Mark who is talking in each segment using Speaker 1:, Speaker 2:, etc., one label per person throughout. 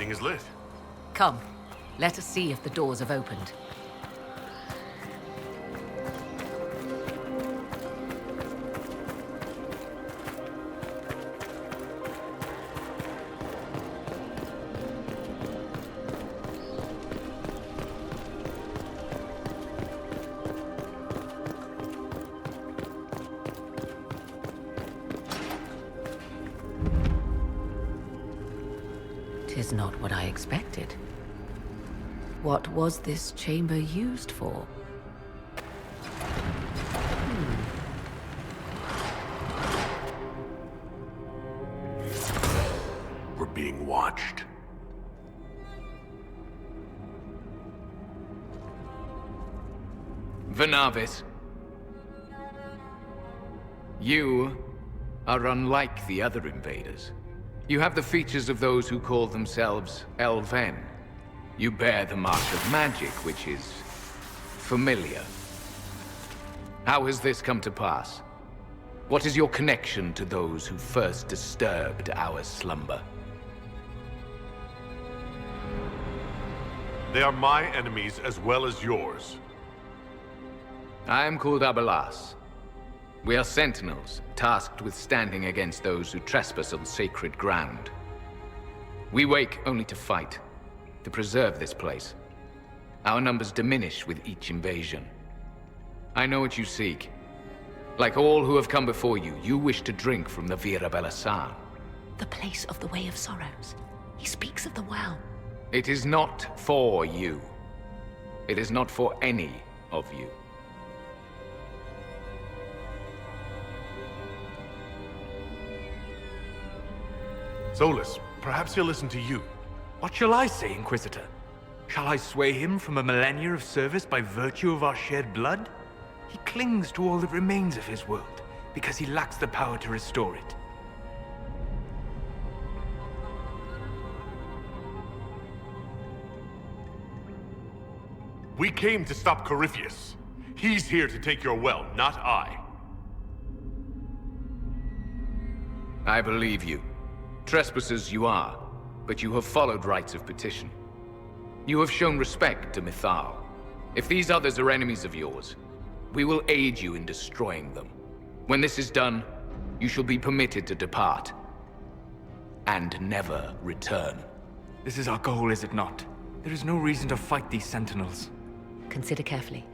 Speaker 1: Everything is lit.
Speaker 2: Come, let us see if the doors have opened. Tis not what I expected. What was this chamber used for?
Speaker 1: We're being watched.
Speaker 3: Venavis. You are unlike the other invaders. You have the features of those who call themselves Elven. You bear the mark of magic, which is familiar. How has this come to pass? What is your connection to those who first disturbed our slumber?
Speaker 1: They are my enemies as well as yours.
Speaker 3: I am called Abelas. We are sentinels, tasked with standing against those who trespass on sacred ground. We wake only to fight, to preserve this place. Our numbers diminish with each invasion. I know what you seek. Like all who have come before you, you wish to drink from the Vira Belasan.
Speaker 2: The place of the Way of Sorrows. He speaks of the well.
Speaker 3: It is not for you. It is not for any of you.
Speaker 1: Solus, perhaps he'll listen to you.
Speaker 4: What shall I say, Inquisitor? Shall I sway him from a millennia of service by virtue of our shared blood? He clings to all that remains of his world, because he lacks the power to restore it.
Speaker 1: We came to stop Corypheus. He's here to take your well, not I.
Speaker 3: I believe you. Trespassers you are, but you have followed rites of petition. You have shown respect to Mythal. If these others are enemies of yours, we will aid you in destroying them. When this is done, you shall be permitted to depart. And never return.
Speaker 4: This is our goal, is it not? There is no reason to fight these sentinels.
Speaker 2: Consider carefully.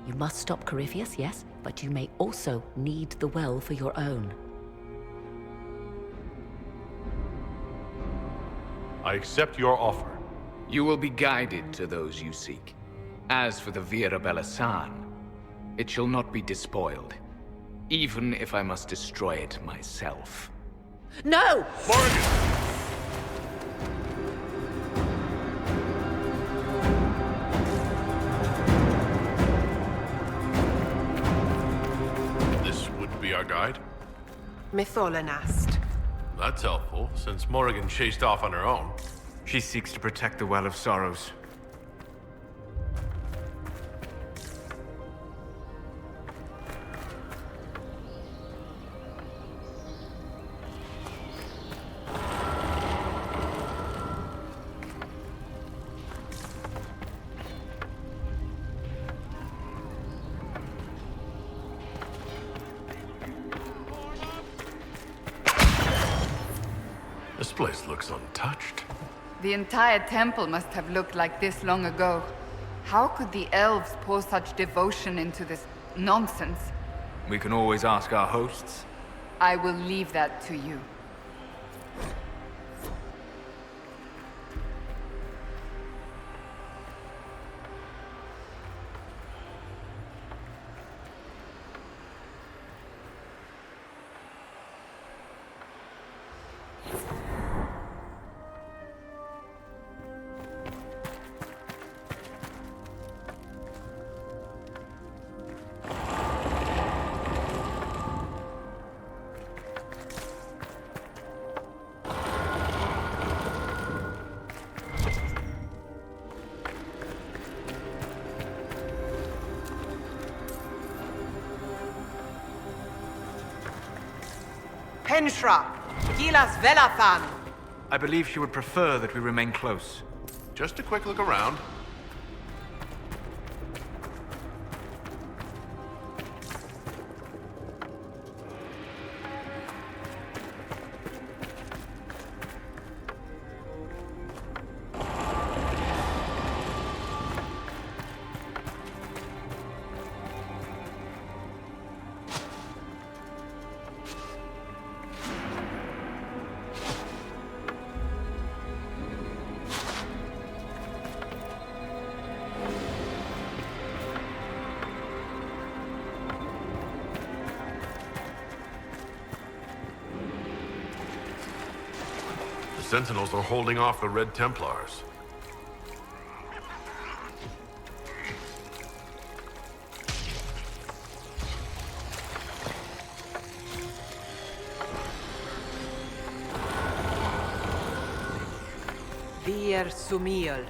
Speaker 2: You must stop Corypheus, yes, but you may also need the well for your own.
Speaker 1: I accept your offer.
Speaker 3: You will be guided to those you seek. As for the Vira Belasan, it shall not be despoiled, even if I must destroy it myself.
Speaker 2: No!
Speaker 1: Morgan! This would be our guide?
Speaker 5: Mytholanast.
Speaker 1: That's helpful, since Morrigan chased off on her own.
Speaker 4: She seeks to protect the Well of Sorrows.
Speaker 1: This place looks untouched.
Speaker 6: The entire temple must have looked like this long ago. How could the elves pour such devotion into this nonsense?
Speaker 4: We can always ask our hosts.
Speaker 6: I will leave that to you.
Speaker 5: Penshra, Gilas Velathan.
Speaker 4: I believe she would prefer that we remain close.
Speaker 1: Just a quick look around. The Sentinels are holding off the Red Templars.
Speaker 5: Vir Sumiel.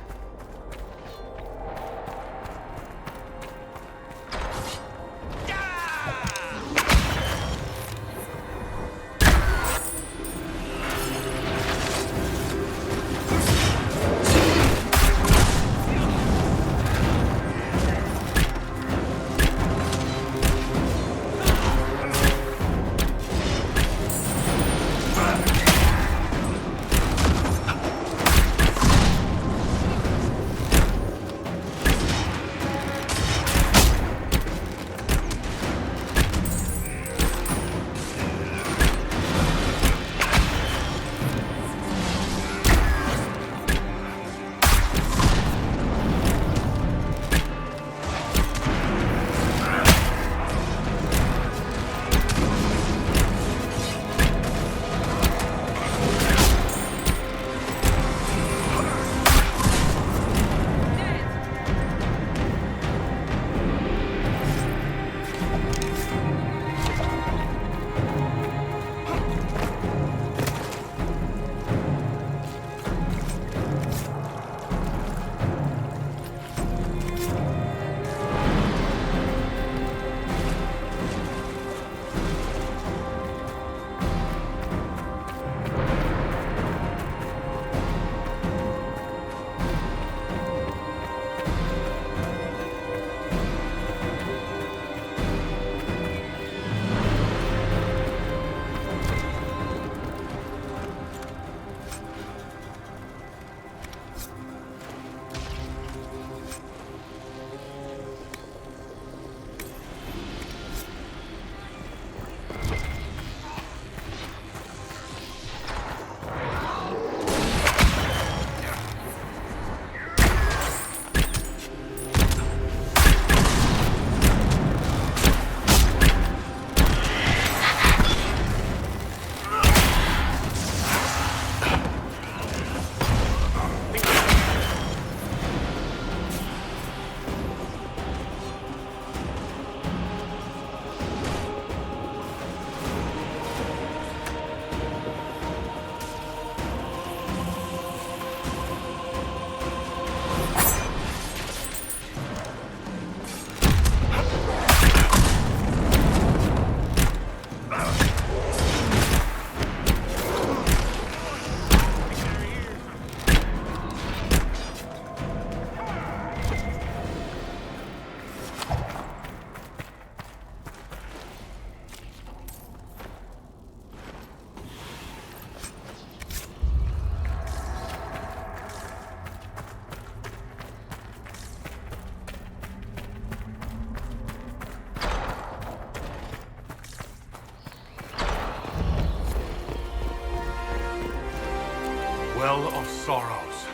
Speaker 1: Well of Sorrows.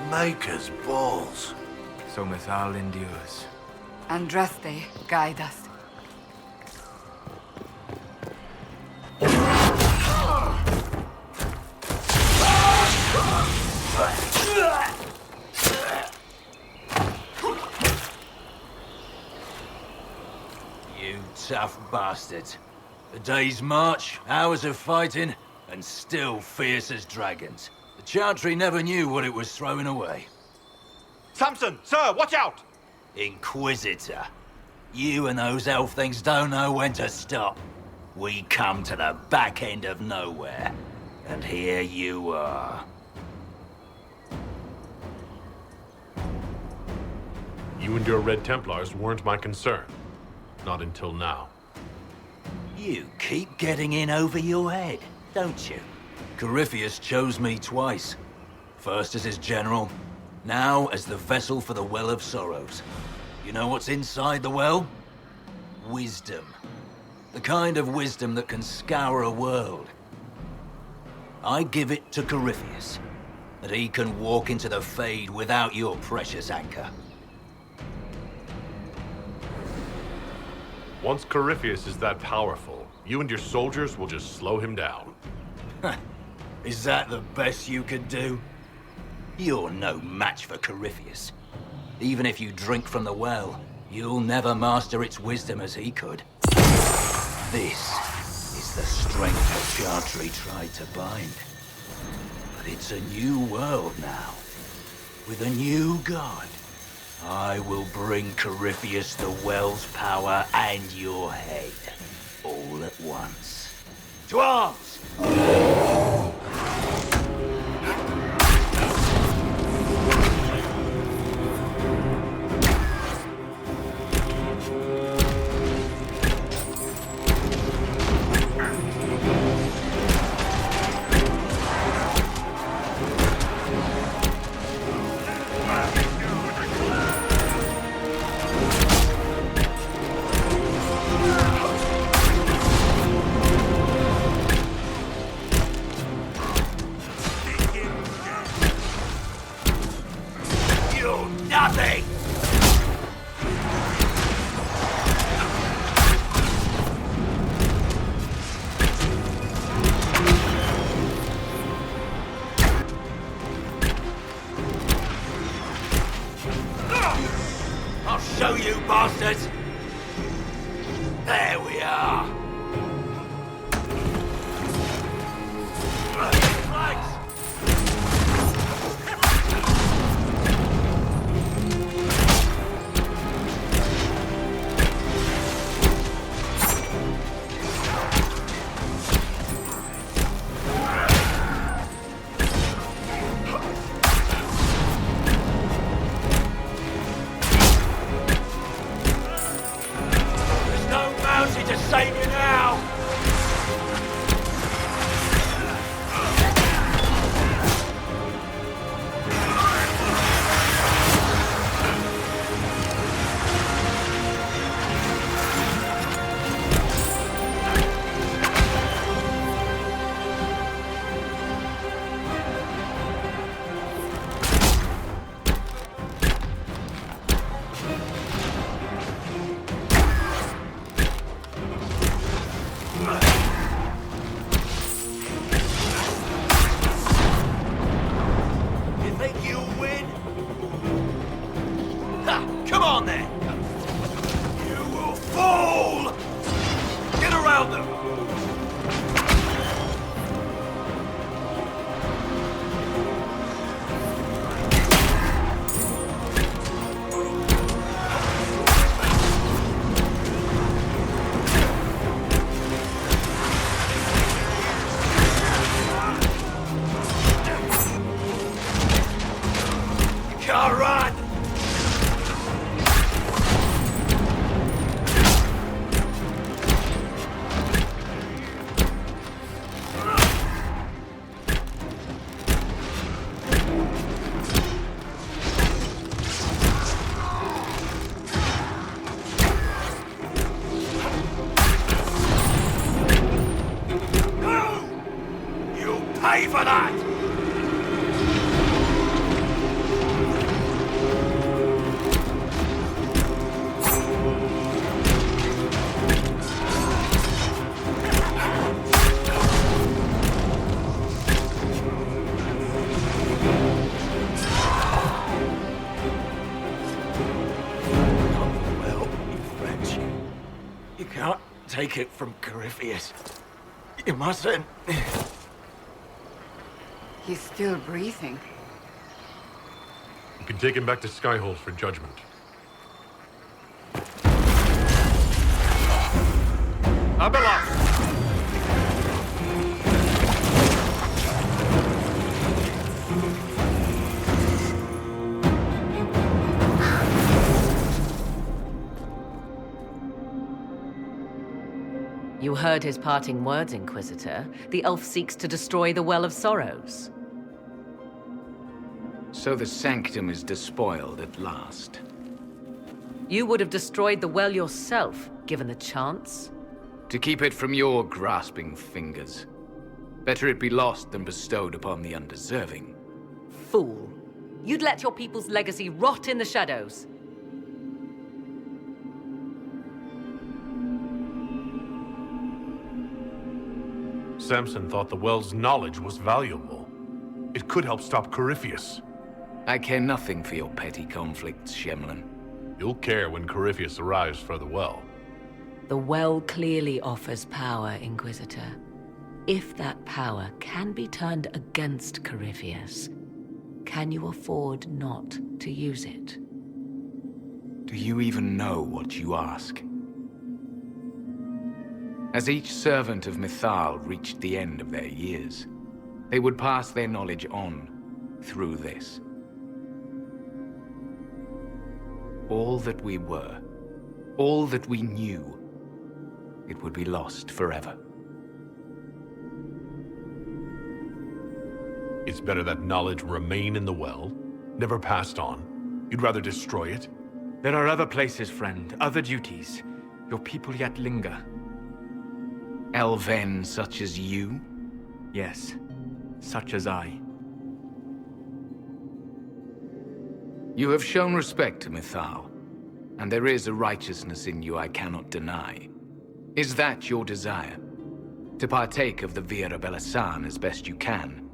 Speaker 7: Maker's balls.
Speaker 4: So Mythal endures.
Speaker 6: Andraste, guide us.
Speaker 7: You tough bastards. A day's march, hours of fighting, and still fierce as dragons. The Chantry never knew what it was throwing away.
Speaker 8: Samson! Sir, watch out!
Speaker 7: Inquisitor. You and those elf things don't know when to stop. We come to the back end of nowhere. And here you are.
Speaker 1: You and your Red Templars weren't my concern. Not until now.
Speaker 7: You keep getting in over your head, don't you? Corypheus chose me twice. First as his general, now as the vessel for the Well of Sorrows. You know what's inside the well? Wisdom. The kind of wisdom that can scour a world. I give it to Corypheus, that he can walk into the Fade without your precious anchor.
Speaker 1: Once Corypheus is that powerful, you and your soldiers will just slow him down.
Speaker 7: Is that the best you could do? You're no match for Corypheus. Even if you drink from the well, you'll never master its wisdom as he could. This is the strength the Chantry tried to bind. But it's a new world now, with a new god. I will bring Corypheus the well's power and your head, all at once. To arms! Nothing! I'll show you, bastards! There we are! Flags! To save you now! Come on, then! You will fall! Get around them! You can't run! Pay for that! Well, you French. You can't take it from Corypheus. You mustn't.
Speaker 6: He's still breathing.
Speaker 1: You can take him back to Skyhold for judgment.
Speaker 4: Abelas!
Speaker 2: You heard his parting words, Inquisitor. The elf seeks to destroy the Well of Sorrows.
Speaker 3: So the sanctum is despoiled at last.
Speaker 2: You would have destroyed the well yourself, given the chance.
Speaker 3: To keep it from your grasping fingers. Better it be lost than bestowed upon the undeserving.
Speaker 2: Fool. You'd let your people's legacy rot in the shadows.
Speaker 1: Samson thought the well's knowledge was valuable. It could help stop Corypheus.
Speaker 3: I care nothing for your petty conflicts, Shemlin.
Speaker 1: You'll care when Corypheus arrives for the well.
Speaker 2: The well clearly offers power, Inquisitor. If that power can be turned against Corypheus, can you afford not to use it?
Speaker 3: Do you even know what you ask? As each servant of Mythal reached the end of their years, they would pass their knowledge on through this. All that we were, all that we knew, it would be lost forever.
Speaker 1: It's better that knowledge remain in the well, never passed on. You'd rather destroy it?
Speaker 4: There are other places, friend, other duties. Your people yet linger.
Speaker 3: Elven such as you?
Speaker 4: Yes, such as I.
Speaker 3: You have shown respect to Mythal, and there is a righteousness in you I cannot deny. Is that your desire? To partake of the Vira Belasan as best you can?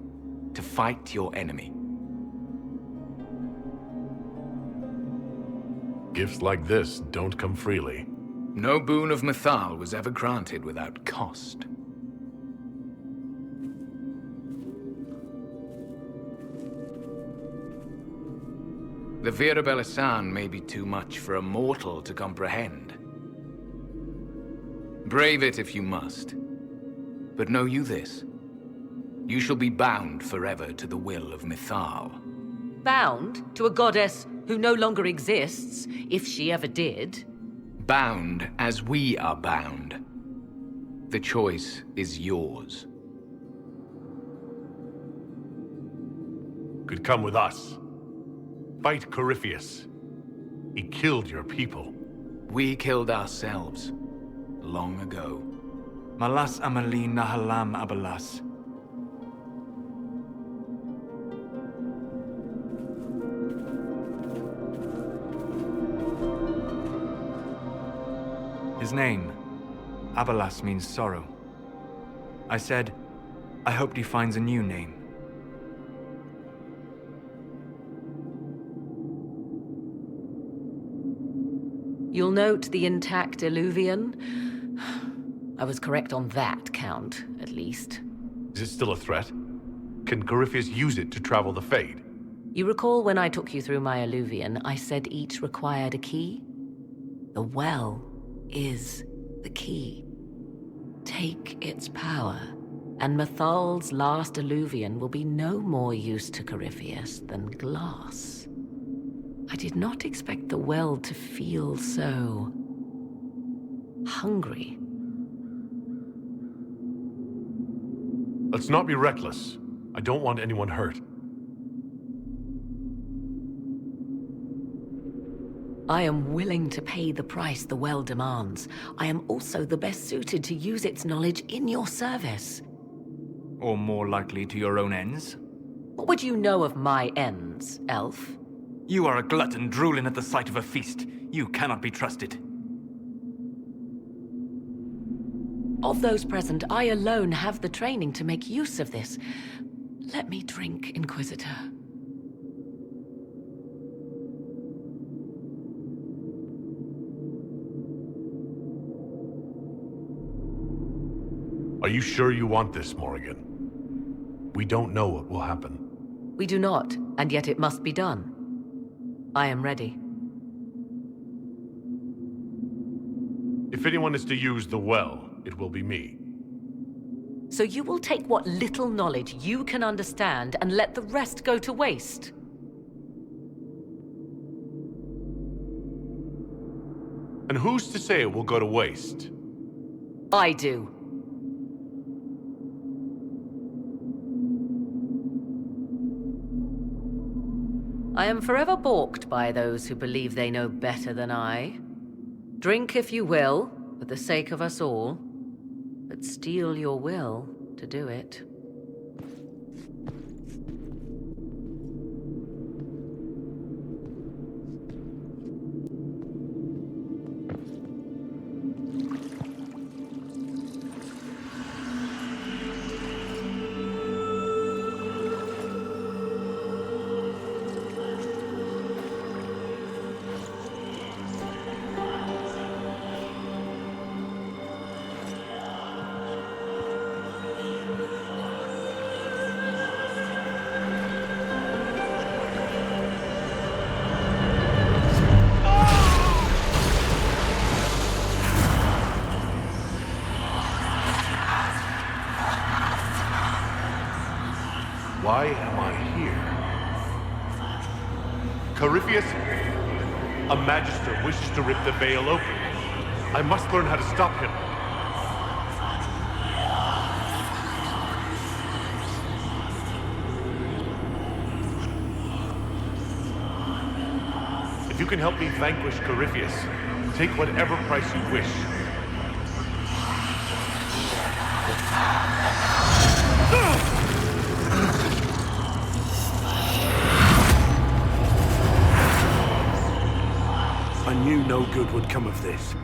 Speaker 3: To fight your enemy?
Speaker 1: Gifts like this don't come freely.
Speaker 3: No boon of Mythal was ever granted without cost. The Vira Belasan may be too much for a mortal to comprehend. Brave it if you must. But know you this. You shall be bound forever to the will of Mythal.
Speaker 2: Bound to a goddess who no longer exists, if she ever did.
Speaker 3: Bound as we are bound. The choice is yours.
Speaker 1: Could come with us. Fight Corypheus. He killed your people.
Speaker 3: We killed ourselves. Long ago.
Speaker 4: Malas amali nahalam abalas. His name, Abalas, means sorrow. I said, I hoped he finds a new name.
Speaker 2: You'll note the intact Illuvian. I was correct on that count, at least.
Speaker 1: Is it still a threat? Can Corypheus use it to travel the Fade?
Speaker 2: You recall when I took you through my Illuvian, I said each required a key? The well is the key. Take its power, and Mythal's last Illuvian will be no more use to Corypheus than glass. I did not expect the well to feel so hungry.
Speaker 1: Let's not be reckless. I don't want anyone hurt.
Speaker 2: I am willing to pay the price the well demands. I am also the best suited to use its knowledge in your service.
Speaker 4: Or more likely to your own ends?
Speaker 2: What would you know of my ends, elf?
Speaker 4: You are a glutton drooling at the sight of a feast. You cannot be trusted.
Speaker 2: Of those present, I alone have the training to make use of this. Let me drink, Inquisitor.
Speaker 1: Are you sure you want this, Morrigan? We don't know what will happen.
Speaker 2: We do not, and yet it must be done. I am ready.
Speaker 1: If anyone is to use the well, it will be me.
Speaker 2: So you will take what little knowledge you can understand and let the rest go to waste?
Speaker 1: And who's to say it will go to waste?
Speaker 2: I do. I am forever balked by those who believe they know better than I. Drink if you will, for the sake of us all, but steel your will to do it.
Speaker 1: Why am I here? Corypheus? A magister wishes to rip the veil open. I must learn how to stop him. If you can help me vanquish Corypheus, take whatever price you wish.
Speaker 9: I knew no good would come of this.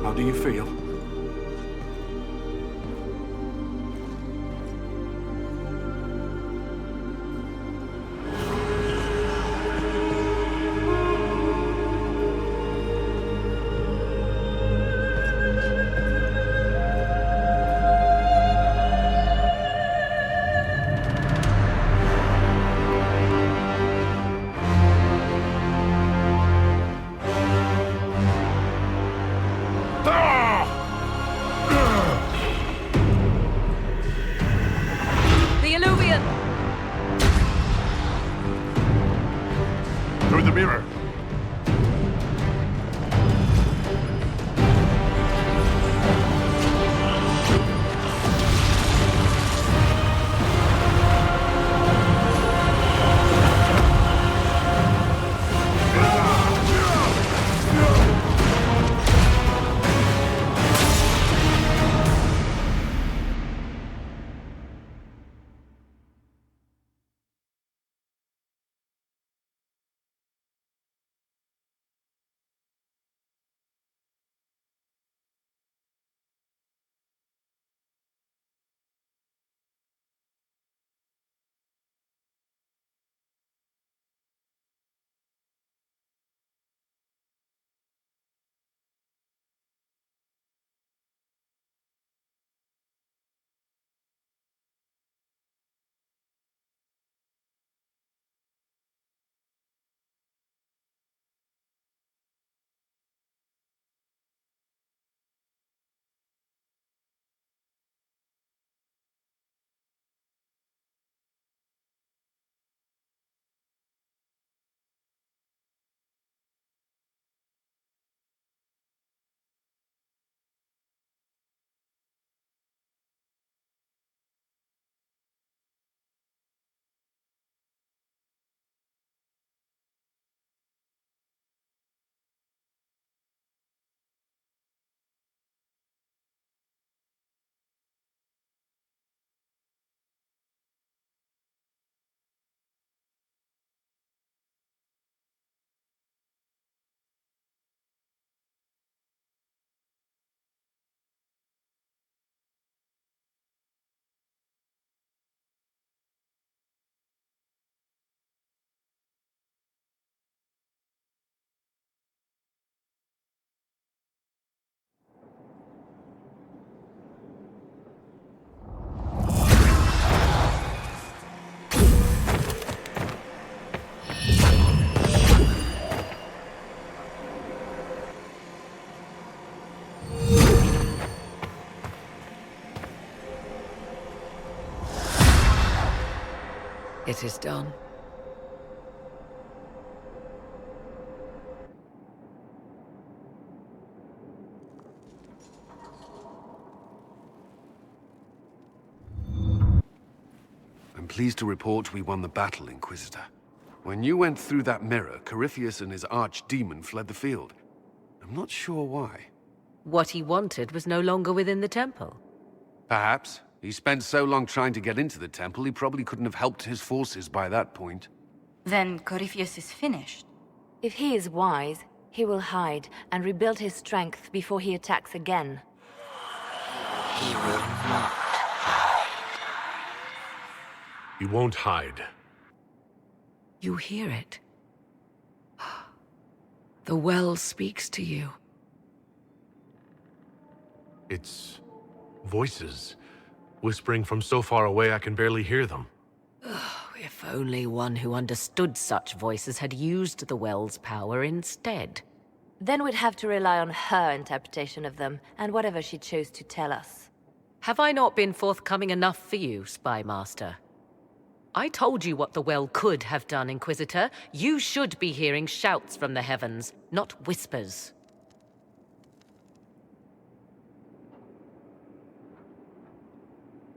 Speaker 9: How do you feel?
Speaker 1: Through the mirror.
Speaker 2: It is done.
Speaker 9: I'm pleased to report we won the battle, Inquisitor. When you went through that mirror, Corypheus and his archdemon fled the field. I'm not sure why.
Speaker 2: What he wanted was no longer within the temple.
Speaker 9: Perhaps. He spent so long trying to get into the temple, he probably couldn't have helped his forces by that point.
Speaker 10: Then Corypheus is finished.
Speaker 11: If he is wise, he will hide and rebuild his strength before he attacks again.
Speaker 12: He will not.
Speaker 1: He won't hide.
Speaker 2: You hear it. The well speaks to you.
Speaker 1: It's voices, whispering from so far away I can barely hear them.
Speaker 2: If only one who understood such voices had used the well's power instead.
Speaker 11: Then we'd have to rely on her interpretation of them, and whatever she chose to tell us.
Speaker 2: Have I not been forthcoming enough for you, Spy Master? I told you what the well could have done, Inquisitor. You should be hearing shouts from the heavens, not whispers.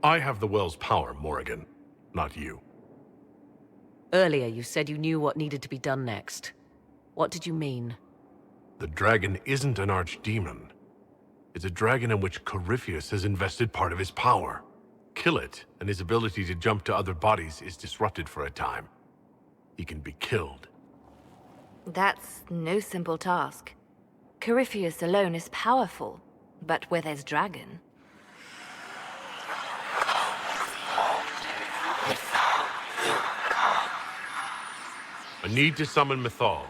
Speaker 1: I have the well's power, Morrigan, not you.
Speaker 2: Earlier you said you knew what needed to be done next. What did you mean?
Speaker 1: The dragon isn't an archdemon. It's a dragon in which Corypheus has invested part of his power. Kill it, and his ability to jump to other bodies is disrupted for a time. He can be killed.
Speaker 11: That's no simple task. Corypheus alone is powerful, but where there's dragon...
Speaker 1: I need to summon Mythal.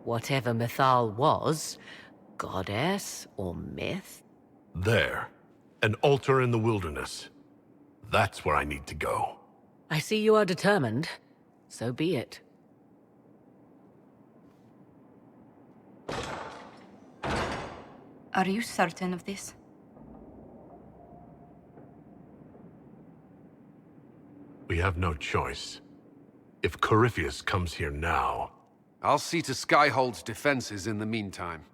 Speaker 2: Whatever Mythal was, goddess or myth?
Speaker 1: There. An altar in the wilderness. That's where I need to go.
Speaker 2: I see you are determined. So be it.
Speaker 10: Are you certain of this?
Speaker 1: We have no choice. If Corypheus comes here now...
Speaker 9: I'll see to Skyhold's defenses in the meantime.